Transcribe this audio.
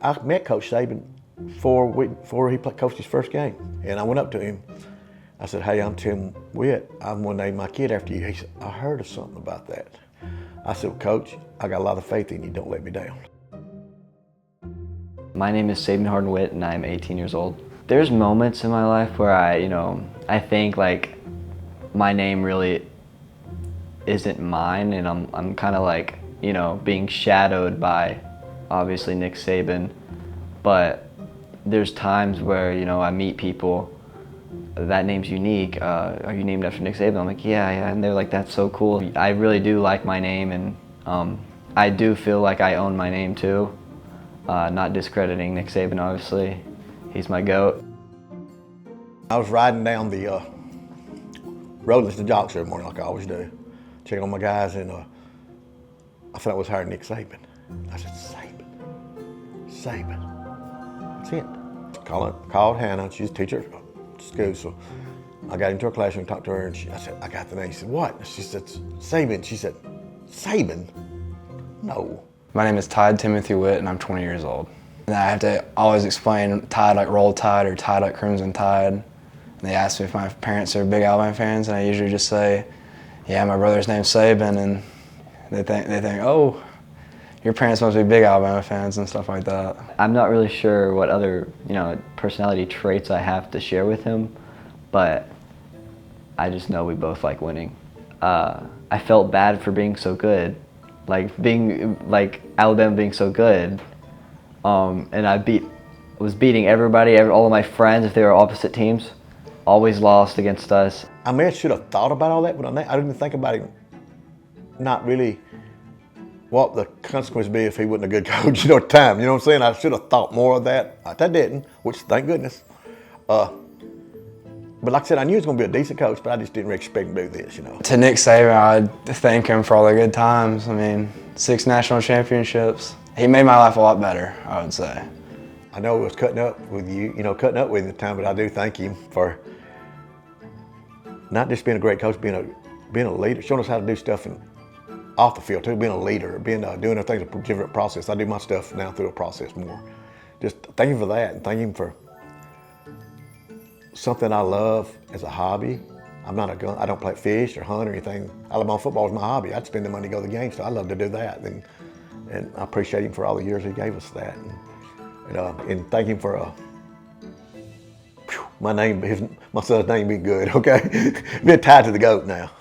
I met Coach Saban before he coached his first game. And I went up to him. I said, hey, I'm Tim Witt. I'm going to name my kid after you. He said, I heard of something about that. I said, well, Coach, I got a lot of faith in you. Don't let me down. My name is Saban and Witt, and I'm 18 years old. There's moments in my life where I think like my name really isn't mine, and I'm kind of like, being shadowed by obviously Nick Saban. But there's times where, I meet people, that name's unique. Are you named after Nick Saban? I'm like, yeah, and they're like, that's so cool. I really do like my name, and I do feel like I own my name too. Not discrediting Nick Saban, obviously. He's my GOAT. I was riding down the road to the jocks every morning like I always do, checking on my guys, and I thought I was hiring Nick Saban. I said, Saban. That's it. Called Hannah. She's a teacher at school, so I got into her classroom, talked to her, and I said, I got the name. She said, what? She said, Saban. She said, Saban? No. My name is Tyde Timothy Witt, and I'm 20 years old. And I have to always explain Tide like Roll Tide or Tide like Crimson Tide. And they ask me if my parents are big Alabama fans, and I usually just say, yeah, my brother's name's Saban, and they think, oh, your parents must be big Alabama fans and stuff like that. I'm not really sure what other, personality traits I have to share with him, but I just know we both like winning. I felt bad for being so good, like Alabama being so good, and I was beating everybody, all of my friends if they were opposite teams, always lost against us. I may have should have thought about all that, but I didn't think about it. Not really what the consequence would be if he wasn't a good coach, at the time. You know what I'm saying? I should have thought more of that. I didn't, which thank goodness. But like I said, I knew he was going to be a decent coach, but I just didn't really expect him to do this, To Nick Saban, I'd thank him for all the good times. 6 national championships. He made my life a lot better, I would say. I know it was cutting up with you at the time, but I do thank him for not just being a great coach, being a leader, showing us how to do stuff off the field too, being a leader, doing things a different process. I do my stuff now through a process more. Just thank him for that, and thank him for something I love as a hobby. I don't play fish or hunt or anything. Alabama football is my hobby. I'd spend the money to go to the game, so I love to do that. And I appreciate him for all the years he gave us that. And thank him for my son's name being good, okay? Being tied to the GOAT now.